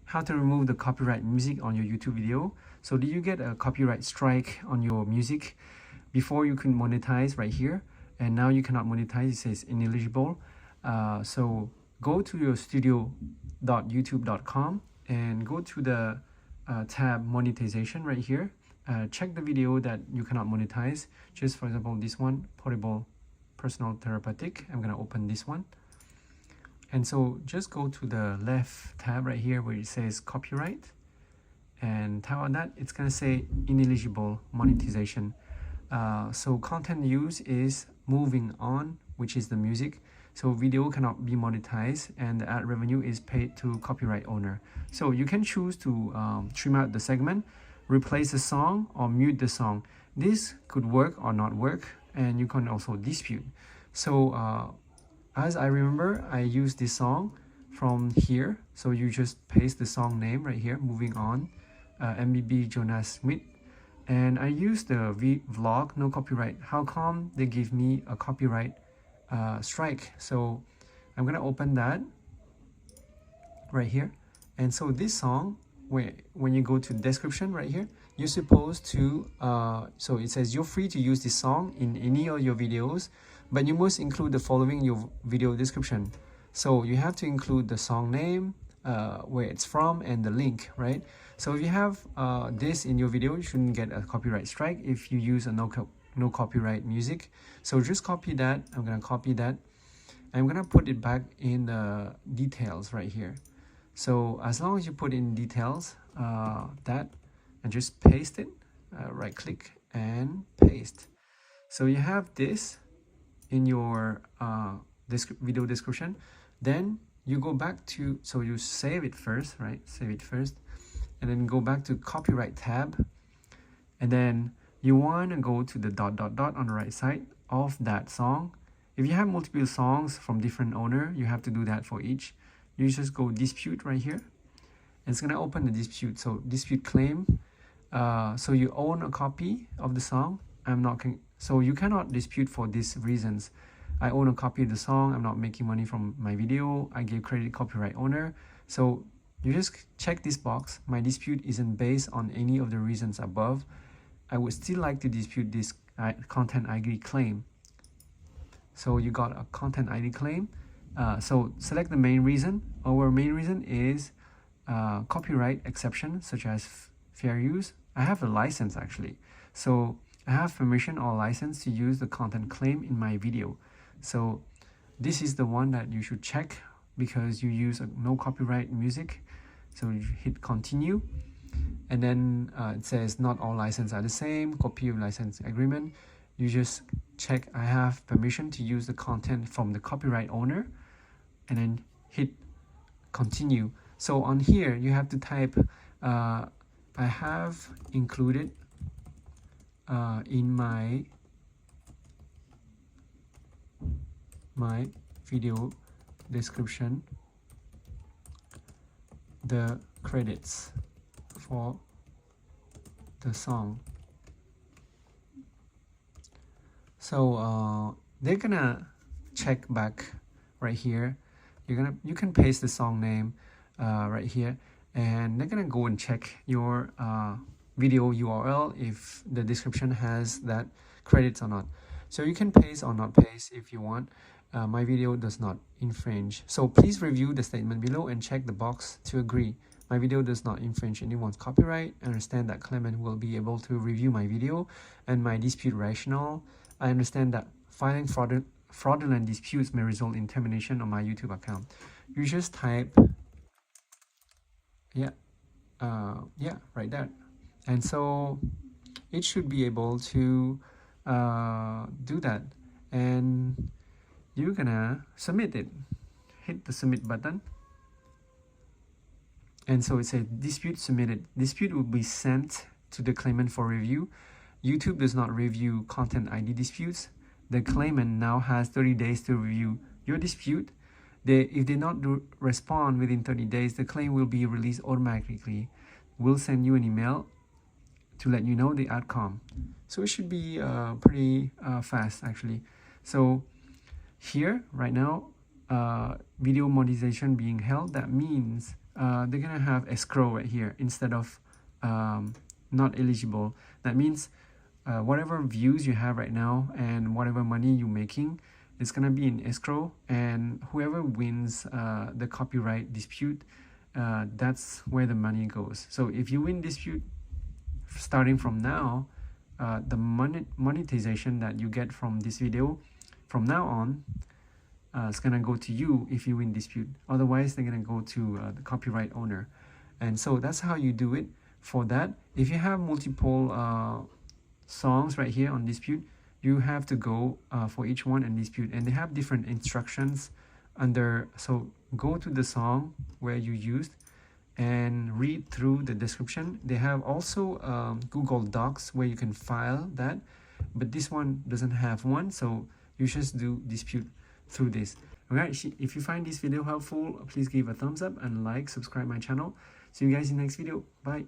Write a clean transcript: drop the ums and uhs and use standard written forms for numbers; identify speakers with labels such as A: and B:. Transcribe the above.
A: how to remove the copyright music on your YouTube video. So did you get a copyright strike on your music before you can monetize right here, and now you cannot monetize? It says ineligible. So go to your studio.youtube.com and go to the tab monetization right here. Check the video that you cannot monetize. Just for example, this one, portable personal therapeutic. I'm gonna open this one. And so just go to the left tab right here where it says copyright, and tap on that. It's gonna say ineligible monetization. So content use is moving on, which is the music. So video cannot be monetized, and the ad revenue is paid to copyright owner. So you can choose to trim out the segment, replace the song, or mute the song. This could work or not work, and you can also dispute. So as I remember, I used this song from here. So you just paste the song name right here, moving on, MBB Jonas Smith. And I used the vlog, no copyright. How come they give me a copyright strike? So I'm gonna open that right here. And so this song, when you go to description right here, you're supposed to, so it says you're free to use this song in any of your videos, but you must include the following in your video description. So you have to include the song name, where it's from, and the link, right? So if you have this in your video, you shouldn't get a copyright strike if you use a no copyright music. So just copy that. I'm gonna copy that. I'm gonna put it back in the details right here. So as long as you put in details, that, and just paste it, right click and paste. So you have this in your video description. Then you go back to, so you save it first, right? Save it first, and then go back to copyright tab, and then you want to go to the ... on the right side of that song. If you have multiple songs from different owner, you have to do that for each. You just go dispute right here, and it's gonna open the dispute. So dispute claim. So you own a copy of the song. So you cannot dispute for these reasons. I own a copy of the song. I'm not making money from my video. I gave credit copyright owner. So you just check this box. My dispute isn't based on any of the reasons above. I would still like to dispute this content ID claim. So you got a content ID claim. So select the main reason. Our main reason is copyright exception, such as fair use. I have a license actually. So I have permission or license to use the content claim in my video. So this is the one that you should check because you use no copyright music. So you hit continue, and then it says not all licenses are the same, copy of license agreement. You just check I have permission to use the content from the copyright owner, and then hit continue. So on here you have to type I have included in my video description the credits for the song. So they're gonna check back right here. You can paste the song name right here, and they're gonna go and check your video URL if the description has that credits or not. So you can paste or not paste if you want. My video does not infringe. So please review the statement below and check the box to agree. My video does not infringe anyone's copyright. I understand that claimant will be able to review my video and my dispute rationale. I understand that filing fraudulent disputes may result in termination of my YouTube account. You just type, right there. And so it should be able to do that. And you're gonna submit it. Hit the submit button. And so it says dispute submitted. Dispute will be sent to the claimant for review. YouTube does not review content ID disputes. The claimant now has 30 days to review your dispute. If they not respond within 30 days, the claim will be released automatically. We'll send you an email to let you know the outcome. So it should be pretty fast actually. So here right now, video monetization being held, that means they're gonna have escrow right here instead of not eligible. That means whatever views you have right now and whatever money you're making is gonna be in escrow, and whoever wins the copyright dispute, that's where the money goes. So if you win dispute starting from now, the monetization that you get from this video from now on is gonna go to you if you win dispute. Otherwise, they're gonna go to the copyright owner. And so that's how you do it. For that, if you have multiple songs right here on dispute, you have to go for each one and dispute, and they have different instructions under. So go to the song where you used and read through the description. They have also Google Docs where you can file that, but this one doesn't have one, so you just do dispute through this. Alright, if you find this video helpful, please give a thumbs up and like, subscribe my channel. See you guys in the next video. Bye.